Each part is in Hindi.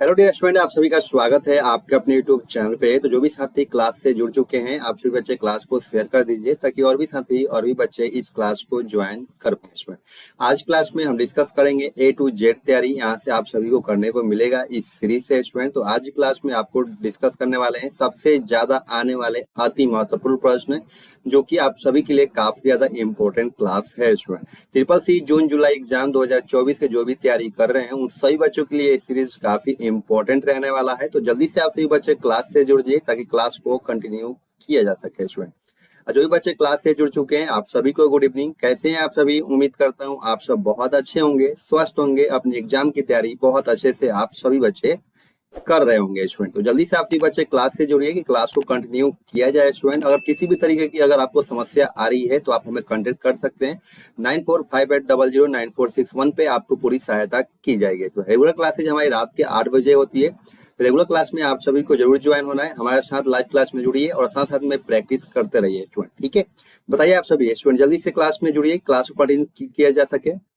हेलो डियर स्टूडेंट, आप सभी का स्वागत है आपके अपने यूट्यूब चैनल पे। तो जो भी साथी क्लास से जुड़ चुके हैं, आप सभी बच्चे क्लास को शेयर कर दीजिए ताकि और भी साथी और भी बच्चे इस क्लास को ज्वाइन कर पाए। स्टूडेंट, आज क्लास में हम डिस्कस करेंगे ए टू जेड तैयारी। यहाँ से आप सभी को करने को मिलेगा इस सीरीज से। स्टूडेंट, तो आज की क्लास में आपको डिस्कस करने वाले हैं सबसे ज्यादा आने वाले अति महत्वपूर्ण प्रश्न, जो कि आप सभी के लिए काफी ज्यादा इंपॉर्टेंट क्लास है। स्टूडेंट, ट्रिपल सी जून जुलाई एग्जाम 2024 के जो भी तैयारी कर रहे हैं उन सभी बच्चों के लिए सीरीज काफी इंपॉर्टेंट रहने वाला है। तो जल्दी से आप सभी बच्चे क्लास से जुड़ जाइए ताकि क्लास को कंटिन्यू किया जा सके। स्टूडेंट, जो भी बच्चे क्लास से जुड़ चुके हैं, आप सभी को गुड इवनिंग। कैसे हैं आप सभी? उम्मीद करता हूं आप सब बहुत अच्छे होंगे, स्वस्थ होंगे, अपनी एग्जाम की तैयारी बहुत अच्छे से आप सभी बच्चे कर रहे होंगे। स्टूडेंट, तो जल्दी से आप सभी बच्चे क्लास से जुड़िए कि क्लास को कंटिन्यू किया जाए। स्टूडेंट, अगर किसी भी तरीके की अगर आपको समस्या आ रही है तो आप हमें कांटेक्ट कर सकते हैं। 9458009461 पे आपको पूरी सहायता की जाएगी। तो रेगुलर क्लासेज हमारी रात के 8 बजे होती है। रेगुलर क्लास में आप सभी को जरूर ज्वाइन होना है, हमारे साथ लाइव क्लास में जुड़िए और साथ साथ में प्रैक्टिस करते रहिए। स्टूडेंट, ठीक है? बताइए आप सभी स्टूडेंट, जल्दी से क्लास में जुड़िए, क्लास को कंटिन्यू किया जा सके।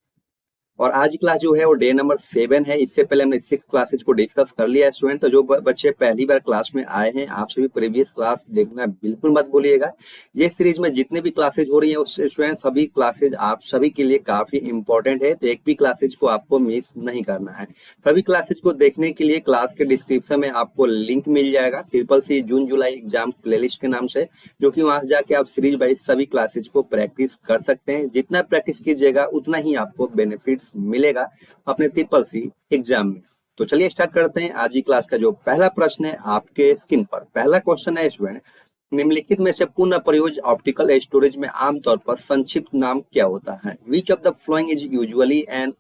और आज की क्लास जो है वो डे नंबर 7 है। इससे पहले हमने 6 क्लासेज को डिस्कस कर लिया है। स्टूडेंट, तो जो बच्चे पहली बार क्लास में आए हैं, आप सभी प्रीवियस क्लास देखना बिल्कुल मत भूलिएगा। ये सीरीज में जितने भी क्लासेज हो रही है उससे स्टूडेंट सभी क्लासेज आप सभी के लिए काफी इंपॉर्टेंट है। तो एक भी क्लासेज को आपको मिस नहीं करना है। सभी क्लासेज को देखने के लिए क्लास के डिस्क्रिप्शन में आपको लिंक मिल जाएगा ट्रिपल सी जून जुलाई एग्जाम प्लेलिस्ट के नाम से, जो कि वहां से जाके आप सीरीज वाइज सभी क्लासेज को प्रैक्टिस कर सकते हैं। जितना प्रैक्टिस कीजिएगा उतना ही आपको बेनिफिट्स मिलेगा अपने ट्रिपल सी एग्जाम में। तो चलिए स्टार्ट करते हैं आज की क्लास का जो पहला प्रश्न है आपके स्क्रीन पर। पहला क्वेश्चन है स्टूडेंट, निम्नलिखित में से पुनः प्रयोज्य ऑप्टिकल स्टोरेज में आमतौर पर संक्षिप्त नाम क्या होता है? Which of the following is usually an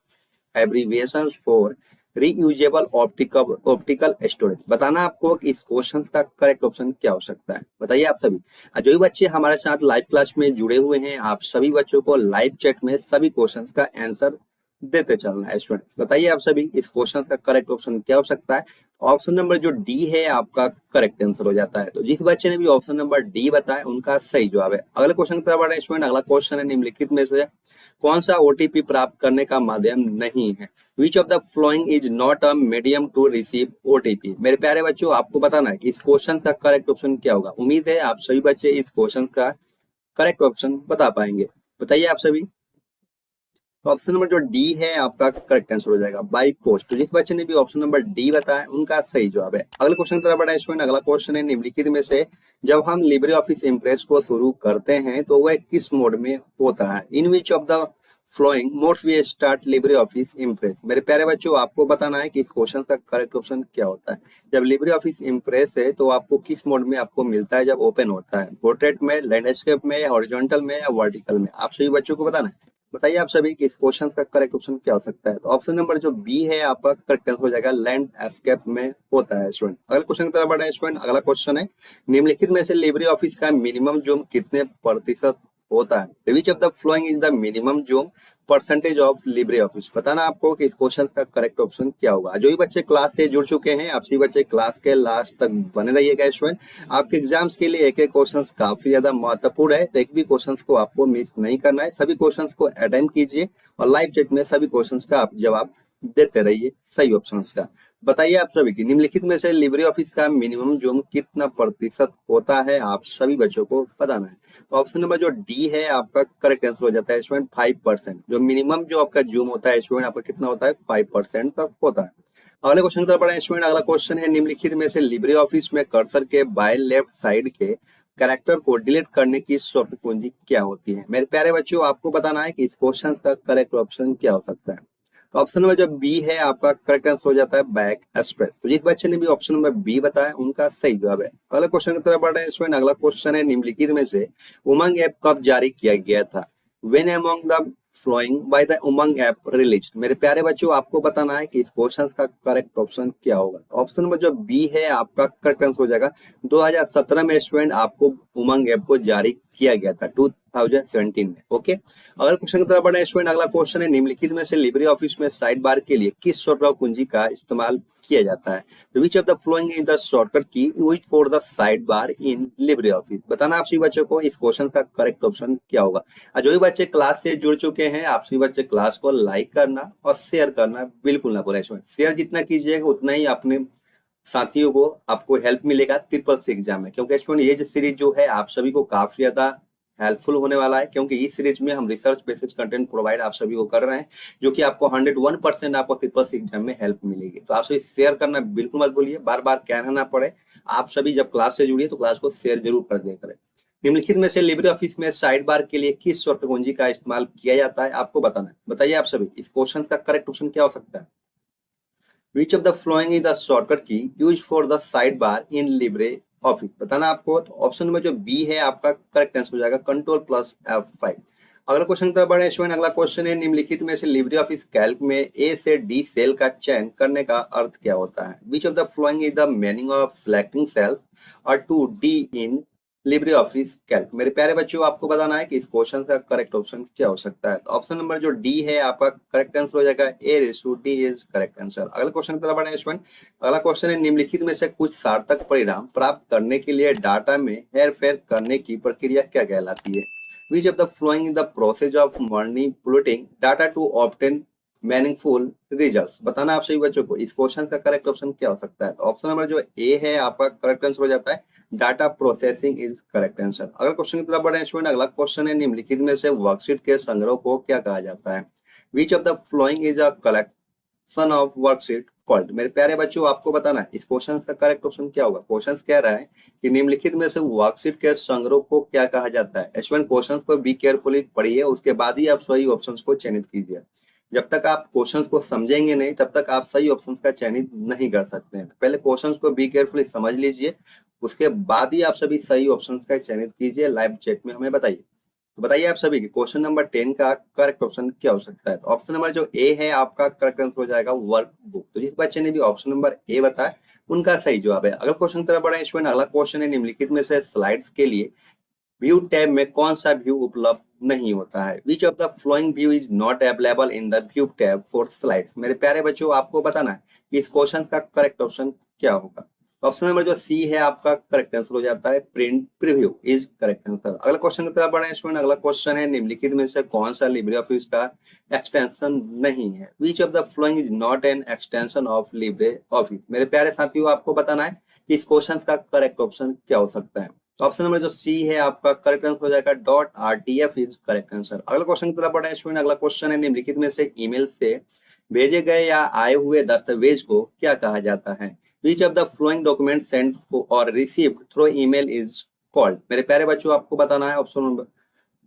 abbreviation for reusable optical storage? बताना आपको कि इस क्वेश्चन का करेक्ट ऑप्शन क्या हो सकता है। बताइए आप सभी। जो भी बच्चे हमारे साथ लाइव क्लास में जुड़े हुए हैं, आप सभी बच्चों को लाइव चैट में सभी क्वेश्चन का आंसर देते चलना है। स्टूडेंट, बताइए आप सभी इस क्वेश्चन का करेक्ट ऑप्शन क्या हो सकता है। ऑप्शन नंबर जो डी है आपका करेक्ट आंसर हो जाता है। तो जिस बच्चे ने भी ऑप्शन नंबर डी बताया उनका सही जवाब है। अगले क्वेश्चन की तरफ बढ़े स्टूडेंट। अगला क्वेश्चन है, निम्नलिखित में से कौन सा ओटीपी प्राप्त करने का माध्यम नहीं है? Which of the following is not a medium to receive OTP? मेरे प्यारे बच्चों, आपको बताना है कि इस क्वेश्चन का करेक्ट ऑप्शन क्या होगा। उम्मीद है आप सभी बच्चे इस क्वेश्चन का करेक्ट ऑप्शन बता पाएंगे। बताइए आप सभी। तो ऑप्शन नंबर जो डी है आपका करेक्ट आंसर हो जाएगा, बाई पोस्ट। तो जिस बच्चे ने भी ऑप्शन नंबर डी बताया उनका सही जवाब है। अगले क्वेश्चन की तरफ बढ़ा स्टूडेंट। अगला क्वेश्चन है, निम्नलिखित में से जब हम लिब्रे ऑफिस इम्प्रेस को शुरू करते हैं तो वह किस मोड में होता है? In which of the following modes we start Libre Office Impress? मेरे प्यारे बच्चों, आपको बताना है कि इस क्वेश्चन का करेक्ट ऑप्शन क्या होता है। जब लिब्रे ऑफिस इम्प्रेस है तो आपको किस मोड में आपको मिलता है जब ओपन होता है? पोर्ट्रेट में, लैंडस्केप में, हॉरिजॉन्टल में या वर्टिकल में? आप सभी बच्चों को बताना है। बताइए आप सभी कि इस क्वेश्चन का करेक्ट ऑप्शन क्या हो सकता है। तो ऑप्शन नंबर जो बी है आपका करेक्ट आंसर हो जाएगा, लैंड एस्केप में होता है। स्टूडेंट, अगले क्वेश्चन की तरफ बढ़े हैं स्टूडेंट। अगला क्वेश्चन है, निम्नलिखित में से लिब्रे ऑफिस का मिनिमम जूम कितने प्रतिशत होता है? Which of the following is the minimum zoom percentage of Libre Office? बताना आपको कि इस क्वेश्चन का करेक्ट ऑप्शन क्या होगा। जो भी बच्चे क्लास से जुड़ चुके हैं, आप सभी बच्चे क्लास के लास्ट तक बने रहिएगा। स्टूडेंट, आपके एग्जाम्स के लिए एक एक क्वेश्चन काफी ज्यादा महत्वपूर्ण है, तो एक भी क्वेश्चन को आपको मिस नहीं करना है। सभी क्वेश्चन को अटेम्प्ट कीजिए और लाइव चैट में सभी क्वेश्चन का आप जवाब देते रहिए सही ऑप्शन का। बताइए आप सभी की निम्नलिखित में से लिब्रे ऑफिस का मिनिमम जूम कितना प्रतिशत होता है? आप सभी बच्चों को बताना है। तो ऑप्शन नंबर जो डी है आपका करेक्ट आंसर हो जाता है स्टूडेंट, 5%। जो मिनिमम जो आपका जूम होता है स्टूडेंट आपका कितना होता है? 5% तक होता है। अगले क्वेश्चन की तरफ बढ़े स्टूडेंट। अगला क्वेश्चन है, निम्नलिखित में से लिब्रे ऑफिस में कर्सर के बाएं लेफ्ट साइड के कैरेक्टर को डिलीट करने की शॉर्ट कुंजी क्या होती है? मेरे प्यारे बच्चों, आपको बताना है कि इस क्वेश्चन का करेक्ट ऑप्शन क्या हो सकता है। तो ऑप्शन नंबर जो बी है आपका करेक्ट आंसर हो जाता है, बैक स्पेस। तो जिस बच्चे ने भी ऑप्शन नंबर बी बताया उनका सही जवाब है। अगला क्वेश्चन की तरफ बढ़ रहे हैं स्टूडेंट। अगला क्वेश्चन है, निम्नलिखित में से उमंग ऐप कब जारी किया गया था? When among the flowing by the Umang app release? मेरे प्यारे बच्चों, आपको बताना है कि इस क्वेश्चन का करेक्ट ऑप्शन क्या होगा। ऑप्शन नंबर जो बी है आपका करेक्ट आंसर हो जाएगा, 2017 में स्टूडेंट आपको उमंग ऐप को जारी किया गया था। 2017 में। ओके, अगला क्वेश्चन की तरफ बढ़े स्टूडेंट। अगला क्वेश्चन है, निम्नलिखित में से लिब्रे ऑफिस में साइड बार के लिए किस शॉर्टकट कुंजी का इस्तेमाल किया जाता है? Which of the following is the shortcut key used for the side bar in Libre Office? बताना आप सभी बच्चों को इस क्वेश्चन का करेक्ट ऑप्शन क्या होगा। जो भी बच्चे क्लास से जुड़ चुके हैं, आप सभी बच्चे क्लास को लाइक करना और शेयर करना बिल्कुल ना भूलें। शेयर जितना कीजिएगा उतना ही अपने साथियों को आपको हेल्प मिलेगा ट्रिपल सी एग्जाम में, क्योंकि स्टूडेंट ये जो सीरीज जो है आप सभी को काफी ज्यादा हेल्पफुल होने वाला है, क्योंकि इस सीरीज में हम रिसर्च बेसिस कंटेंट प्रोवाइड आप सभी को कर रहे हैं, जो कि आपको 101% आपको ट्रिपल सी एग्जाम में हेल्प मिलेगी। तो आप सभी शेयर करना बिल्कुल मत भूलिए, बार बार कहना ना पड़े। आप सभी जब क्लास से जुड़िए तो क्लास को शेयर जरूर कर दिया करें। निम्नलिखित में से लिब्रे ऑफिस में साइड बार के लिए किस शॉर्टकट कुंजी का इस्तेमाल किया जाता है, आपको बताना है। बताइए आप सभी, इस क्वेश्चन का करेक्ट ऑप्शन क्या हो सकता है? Which of the following is the shortcut key used for the sidebar in LibreOffice? बताना आपको। तो ऑप्शन नंबर जो बी है आपका करेक्ट आंसर हो जाएगा, कंट्रोल प्लस F5। अगला क्वेश्चन तरफ बढ़े स्टूडेंट। अगला क्वेश्चन है, निम्नलिखित में से लिब्रे ऑफिस कैल्क में ए से डी सेल का चयन करने का अर्थ क्या होता है? Which of the following is the meaning of selecting cells or two D in Libre Office Calc? मेरे प्यारे बच्चों, आपको बताना है कि इस क्वेश्चन का करेक्ट ऑप्शन क्या हो सकता है। तो ऑप्शन नंबर जो डी है आपका करेक्ट आंसर हो जाएगा, A ratio D is correct answer. अगला क्वेश्चन की तरफ बढ़े स्टूडेंट। अगला क्वेश्चन है, निम्नलिखित में से कुछ सार्थक परिणाम प्राप्त करने के लिए डाटा में हेरफेर करने की प्रक्रिया क्या कहलाती है? Which of the following in the process of manipulating data to obtain meaningful results? बताना आप सभी बच्चों को इस क्वेश्चन का करेक्ट ऑप्शन क्या हो सकता है। ऑप्शन नंबर जो ए है आपका करेक्ट आंसर हो जाता है, data processing is correct answer. अगला क्वेश्चन की तरफ बढ़े स्टूडेंट। अगला क्वेश्चन है, निम्नलिखित में से वर्कशीट के संग्रह को क्या कहा जाता है? Which of the following is a collection of worksheet called? मेरे प्यारे बच्चों, आपको बताना है इस क्वेश्चन का करेक्ट ऑप्शन क्या होगा। क्वेश्चन कह रहा है कि निम्नलिखित में से वर्कशीट के संग्रह को क्या कहा जाता है। स्टूडेंट क्वेश्चन को बी केयरफुली पढ़िए, उसके बाद ही आप सही ऑप्शन को चयनित कीजिए। जब तक आप क्वेश्चंस को समझेंगे नहीं तब तक आप सही ऑप्शंस का चयनित नहीं कर सकते हैं। पहले क्वेश्चंस को बी केयरफुली समझ लीजिए, उसके बाद ही आप सभी सही ऑप्शंस का चयनित कीजिए। लाइव चैट में हमें बताइए। तो बताइए आप सभी कि क्वेश्चन नंबर 10 का करेक्ट ऑप्शन क्या हो सकता है। तो ऑप्शन नंबर जो ए है आपका करेक्ट आंसर हो जाएगा, वर्क बुक। तो जिस बच्चे ने भी ऑप्शन नंबर ए बताया उनका सही जवाब है। अगला क्वेश्चन तरफ बढ़े स्टूडेंट। अगला क्वेश्चन है, निम्नलिखित में से स्लाइड्स के लिए व्यू टैब में कौन सा व्यू उपलब्ध नहीं होता है? Which of the flowing view is not available in the view tab for slides? मेरे प्यारे बच्चों, आपको बताना है कि इस क्वेश्चन का करेक्ट ऑप्शन क्या होगा। ऑप्शन नंबर जो सी है आपका करेक्ट आंसर हो जाता है, print preview is correct answer. अगला क्वेश्चन की तरफ बढ़े स्टूडेंट। अगला क्वेश्चन है, निम्नलिखित में से कौन सा लिब्रे ऑफिस का एक्सटेंशन नहीं है? Which of the following is not an extension of Libre office? मेरे प्यारे साथियों, आपको बताना है कि इस क्वेश्चन का करेक्ट ऑप्शन क्या हो सकता है। तो ऑप्शन नंबर जो सी है आपका करेक्ट आंसर हो जाएगा, .rtf इज करेक्ट आंसर। अगला क्वेश्चन की तरफ बढ़े स्टूडेंट। अगला क्वेश्चन है, निम्नलिखित में से ईमेल से भेजे गए या आए हुए दस्तावेज को क्या कहा जाता है? Which of the following document send or received through email is called? मेरे प्यारे बच्चों, आपको बताना है ऑप्शन नंबर,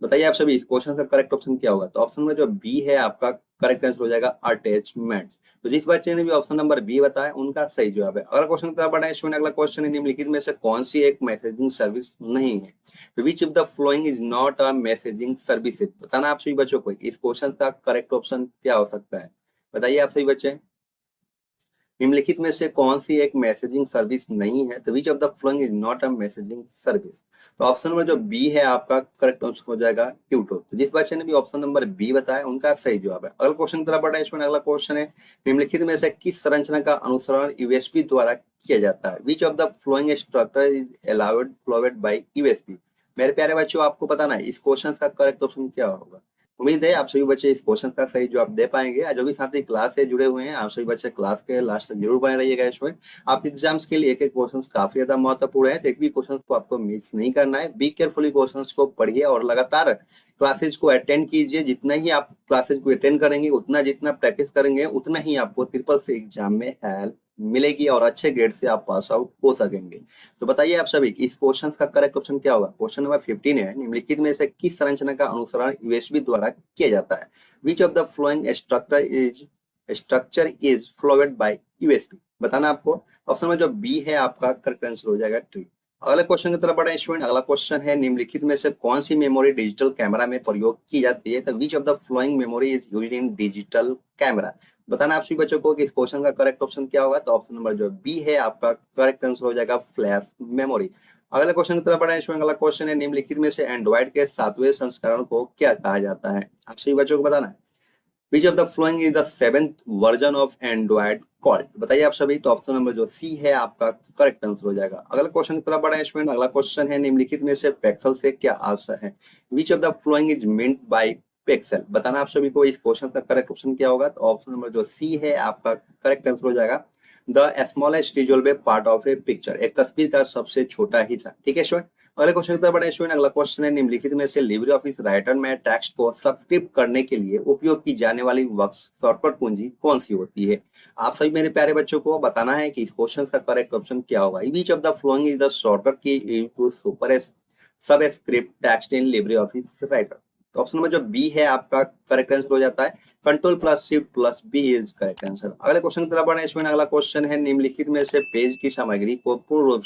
बताइए आप सभी इस क्वेश्चन का करेक्ट ऑप्शन क्या होगा। तो ऑप्शन नंबर जो बी है आपका करेक्ट आंसर हो जाएगा, अटैचमेंट। तो जिस बच्चे ने भी ऑप्शन नंबर बी बताया उनका सही जवाब है। अगला क्वेश्चन की तरफ बढ़े स्टूडेंट। अगला क्वेश्चन है, निम्नलिखित में से कौन सी एक मैसेजिंग सर्विस नहीं है? Which of the following is not a messaging service? बताना आप सभी बच्चों को इस क्वेश्चन का करेक्ट ऑप्शन क्या हो सकता है। बताइए आप सभी बच्चे, निम्नलिखित में से कौन सी एक मैसेजिंग सर्विस नहीं है? तो विच of the following is not a messaging service? तो ऑप्शन नंबर जो बी है आपका करेक्ट आंसर हो जाएगा, ट्यूटोर। तो जिस बच्चे ने भी ऑप्शन नंबर बी बताया उनका सही जवाब है। अगला क्वेश्चन की तरफ बढ़े स्टूडेंट। अगला क्वेश्चन है, निम्नलिखित में से किस संरचना का अनुसरण यूएसबी द्वारा किया जाता है? Which of the following structure is allowed followed by USB? मेरे प्यारे बच्चों, आपको बताना है इस क्वेश्चन का करेक्ट ऑप्शन क्या होगा। उम्मीद है आप सभी बच्चे इस क्वेश्चन का सही जवाब दे पाएंगे। जो भी साथी क्लास से जुड़े हुए हैं, आप सभी बच्चे क्लास के लास्ट तक जरूर बने रहिएगा। इसमें आपके एग्जाम्स के लिए एक एक क्वेश्चन काफी ज्यादा महत्वपूर्ण है, तो एक भी क्वेश्चन को आपको मिस नहीं करना है। बी केयरफुली क्वेश्चन को पढ़िए और लगातार क्लासेज को अटेंड कीजिए। जितना ही आप क्लासेज को अटेंड करेंगे, उतना जितना प्रैक्टिस करेंगे, उतना ही आपको ट्रिपल सी एग्जाम में हेल्प मिलेगी और अच्छे ग्रेड से आप पास आउट हो सकेंगे। तो बताइए आप सभी इस क्वेश्चन का करेक्ट ऑप्शन क्या होगा। क्वेश्चन नंबर 15 है, निम्नलिखित में से किस संरचना का अनुसरण यूएसबी द्वारा किया जाता है? Which of the following structure is followed by USB? बताना आपको। ऑप्शन में जो बी है आपका करेक्ट आंसर हो जाएगा, ट्री। अगले क्वेश्चन की तरफ बढ़े स्टूडेंट। अगला क्वेश्चन है, निम्नलिखित में से कौन सी मेमोरी डिजिटल कैमरा में प्रयोग की जाती है? तो विच of the flowing memory is used in digital camera? बताना आप सभी बच्चों को कि इस क्वेश्चन का करेक्ट ऑप्शन क्या होगा। तो ऑप्शन नंबर जो बी है आपका करेक्ट आंसर हो जाएगा, फ्लैश मेमोरी। अगला क्वेश्चन की तरफ बढ़े स्टूडेंट। अगला क्वेश्चन है निम्नलिखित में से एंड्रॉइड के 7वें संस्करण को क्या कहा जाता है? आप सभी बच्चों को बताना है। Which of the following is the 7th version of Android called? बताइए आप सभी। तो ऑप्शन नंबर जो सी है आपका करेक्ट आंसर हो जाएगा। अगला क्वेश्चन की तरफ बढ़े स्टूडेंट। अगला क्वेश्चन है निम्नलिखित में से पिक्सल से क्या आशय है? Which of the following is meant by pixel? बताना आप सभी को इस क्वेश्चन का करेक्ट ऑप्शन क्या होगा। तो ऑप्शन नंबर जो सी है आपका करेक्ट आंसर हो जाएगा। The smallest resolvable part of a picture, एक तस्वीर का सबसे छोटा हिस्सा। ठीक है स्टूडेंट। अगले क्वेश्चन की तरफ बढ़े स्टूडेंट। अगला क्वेश्चन है निम्नलिखित में से लिब्रे ऑफिस राइटर में टेक्स्ट को सब्सक्राइब करने के लिए उपयोग की जाने वाली शॉर्टकट कुंजी कौन सी होती है? आप सभी मेरे प्यारे बच्चों को बताना है कि इस क्वेश्चन का करेक्ट ऑप्शन क्या होगा। Which of the following is the shortcut key used to super subscript text in Libre Office Writer? तो ऑप्शन नंबर जो बी है आपका करेक्ट आंसर हो जाता है। Control plus shift plus B is correct answer. अगले क्वेश्चन की तरफ बढ़े स्टूडेंट। अगला क्वेश्चन है निम्नलिखित में से पेज की सामग्री को पूर्ण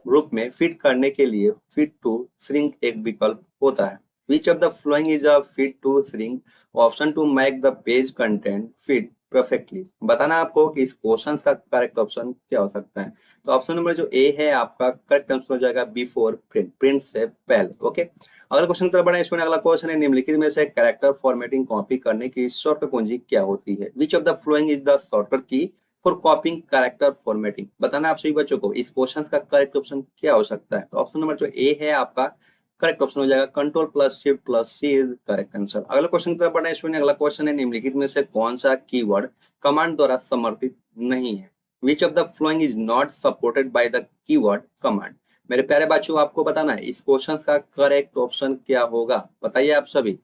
रूप में फिट करने के लिए फिट टू श्रिंक एक विकल्प होता है। Which of the following is a fit to shrink option to make the page content fit perfectly? बताना आपको कि इस क्वेश्चन का करेक्ट ऑप्शन क्या हो सकता है। तो ऑप्शन नंबर जो ए है आपका करेक्ट आंसर हो जाएगा बिफोर प्रिंट, प्रिंट से पहले। ओके। अगला क्वेश्चन की तरफ बढ़े स्टूडेंट। अगला क्वेश्चन है निम्नलिखित में से कैरेक्टर फॉर्मेटिंग कॉपी करने की शॉर्टकट कुंजी क्या होती है? Which of the following is the shortcut की फॉर कॉपिंग कैरेक्टर फॉर्मेटिंग? बताना आप सभी बच्चों को इस क्वेश्चन का करेक्ट ऑप्शन क्या हो सकता है। तो ऑप्शन नंबर जो ए है आपका करेक्ट ऑप्शन हो जाएगा। Control plus shift plus C is correct answer. अगला क्वेश्चन की तरफ बढ़े स्टूडेंट। अगला क्वेश्चन है निम्नलिखित में से कौन सा कीवर्ड कमांड द्वारा समर्थित नहीं है? Which of the following is not supported by the keyword command? मेरे प्यारे बच्चों आपको बताना है इस क्वेश्चन का करेक्ट ऑप्शन क्या होगा। बताइए आप सभी।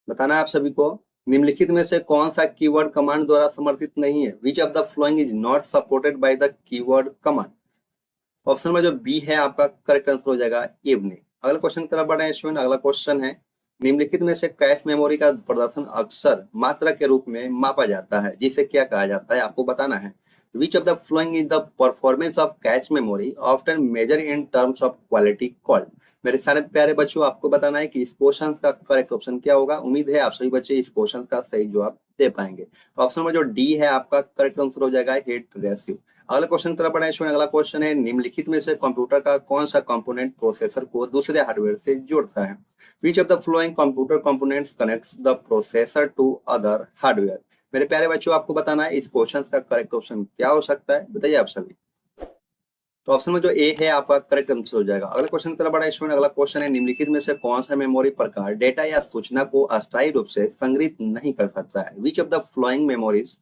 बताना आप सभी को निम्नलिखित में से कौन सा कीवर्ड कमांड द्वारा समर्थित नहीं है? Which of the following is not supported by the keyword command? Option में जो बी है आपका करेक्ट आंसर हो जाएगा इवनिंग। अगला क्वेश्चन की तरफ बढ़े स्टूडेंट। अगला क्वेश्चन है निम्नलिखित में से कैश मेमोरी का प्रदर्शन अक्सर मात्रा के रूप में मापा जाता है, जिसे क्या कहा जाता है? आपको बताना है। Which of the following is the performance of cache memory often measure in terms of quality called? मेरे सारे प्यारे बच्चों आपको बताना है कि इस क्वेश्चन का करेक्ट ऑप्शन क्या होगा। उम्मीद है आप सभी बच्चे इस क्वेश्चन का सही जवाब दे पाएंगे। ऑप्शन में जो डी है आपका करेक्ट आंसर हो जाएगा हिट रेशियो। अगला क्वेश्चन की तरफ बढ़े स्टूडेंट। अगला क्वेश्चन है निम्नलिखित में से कंप्यूटर का कौन सा कंपोनेंट प्रोसेसर को दूसरे हार्डवेयर से जोड़ता है? Which of the following computer components connects the processor to other hardware? मेरे प्यारे बच्चों आपको बताना है इस क्वेश्चन का करेक्ट ऑप्शन क्या हो सकता है। बताइए आप सभी। तो ऑप्शन में जो ए है आपका करेक्ट आंसर हो जाएगा। अगला क्वेश्चन की तरफ बढ़े स्टूडेंट। अगला क्वेश्चन है निम्नलिखित में से कौन सा मेमोरी प्रकार डेटा या सूचना को अस्थायी रूप से संग्रहित नहीं कर सकता है? Which of the flowing memories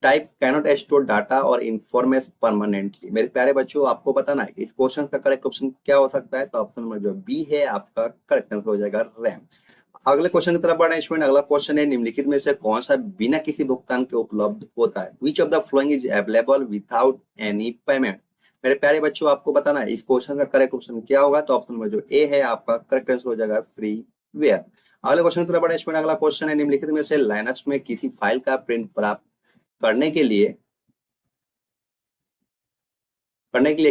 type cannot store data और इंफॉर्मेशन परमानेंटली? मेरे प्यारे बच्चों आपको बताना है कि इस क्वेश्चन का करेक्ट ऑप्शन क्या हो सकता है। तो ऑप्शन नंबर जो बी है आपका करेक्ट आंसर हो जाएगा रैम। अगले क्वेश्चन की तरफ बढ़े स्टूडेंट। अगला क्वेश्चन है निम्नलिखित में से कौन सा बिना किसी भुगतान के उपलब्ध होता है? Which of the following is available without any payment? मेरे प्यारे बच्चों आपको बताना है इस क्वेश्चन का करेक्ट ऑप्शन क्या होगा। तो ऑप्शन नंबर जो ए है आपका करेक्ट आंसर हो जाएगा फ्री वेयर। अगले क्वेश्चन की तरफ बढ़े स्टूडेंट। अगला क्वेश्चन है निम्नलिखित में से लाइनक्स में किसी फाइल का प्रिंट प्राप्त करने के लिए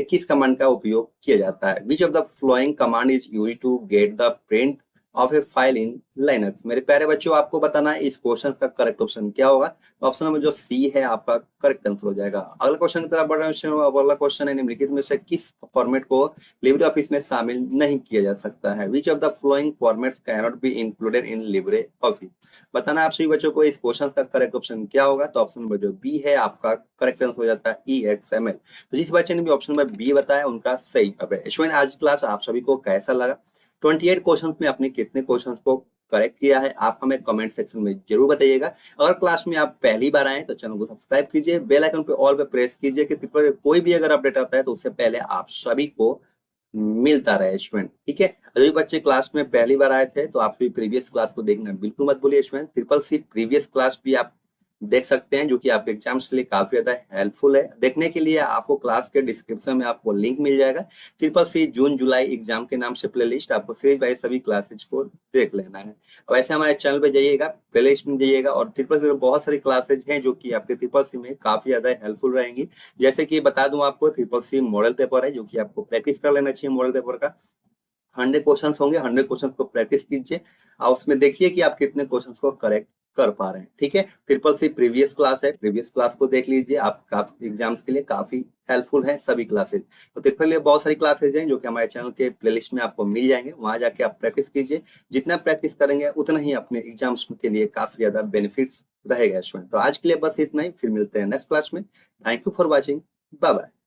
किस कमांड का उपयोग किया जाता है? Which of the following command is used to get the print of a file in Linux? मेरे प्यारे बच्चों आपको बताना है इस क्वेश्चन का करेक्ट ऑप्शन क्या होगा। ऑप्शन नंबर जो सी है आपका करेक्ट आंसर हो जाएगा। अगला क्वेश्चन की तरफ बढ़ रहे हैं। अगला क्वेश्चन है निम्नलिखित में से किस फॉर्मेट को लिब्रे ऑफिस में शामिल नहीं किया जा सकता है? Which of the flowing formats cannot be included in Libre Office? बताना आप सभी बच्चों को इस क्वेश्चन का करेक्ट ऑप्शन क्या होगा। तो ऑप्शन नंबर जो बी है आपका करेक्ट आंसर हो जाता है EXML। तो जिस बच्चे ने भी ऑप्शन नंबर बी बताया उनका सही जवाब है। स्टूडेंट आज की क्लास आप सभी को कैसा लगा? 28 क्वेश्चंस में आपने कितने क्वेश्चंस को करेक्ट किया है आप हमें कमेंट सेक्शन में जरूर बताइएगा। अगर क्लास में आप पहली बार आए तो चैनल को सब्सक्राइब कीजिए, बेल आइकन पे ऑल पे प्रेस कीजिए कि कोई भी अगर अपडेट आता है तो उससे पहले आप सभी को मिलता रहे स्टूडेंट। ठीक है। जो बच्चे क्लास में पहली बार आए थे तो आप भी प्रीवियस क्लास को देखना बिल्कुल मत भूलिए स्टूडेंट। CCC प्रीवियस क्लास भी आप देख सकते हैं जो कि आपके एग्जाम्स के लिए काफी ज्यादा हेल्पफुल है। देखने के लिए आपको क्लास के डिस्क्रिप्शन में आपको लिंक मिल जाएगा। CCC जून जुलाई एग्जाम के नाम से प्लेलिस्ट, आपको सीरीज वाइज सभी क्लासेज को देख लेना है। वैसे हमारे चैनल पे जाइएगा, प्लेलिस्ट में जाइएगा और CCC में बहुत सारी क्लासेज हैं जो कि आपके CCC में काफी ज्यादा हेल्पफुल रहेंगी। जैसे कि बता दूं आपको CCC मॉडल पेपर है जो कि आपको प्रैक्टिस कर लेना चाहिए। मॉडल पेपर का 100 क्वेश्चन होंगे, 100 क्वेश्चन को प्रैक्टिस कीजिए और उसमें देखिए कि आप कितने क्वेश्चन को करेक्ट कर पा रहे हैं। ठीक है। CCC प्रीवियस क्लास है, प्रीवियस क्लास को देख लीजिए, आप एग्जाम्स के लिए काफी हेल्पफुल है सभी क्लासेज। तो ट्रिपल लिए बहुत सारी क्लासेज हैं जो कि हमारे चैनल के प्लेलिस्ट में आपको मिल जाएंगे, वहां जाके आप प्रैक्टिस कीजिए। जितना प्रैक्टिस करेंगे उतना ही अपने एग्जाम्स के लिए काफी ज्यादा बेनिफिट्स रहेगा इसमें। तो आज के लिए बस इतना ही, फिर मिलते हैं नेक्स्ट क्लास में। Thank you for watching, bye bye.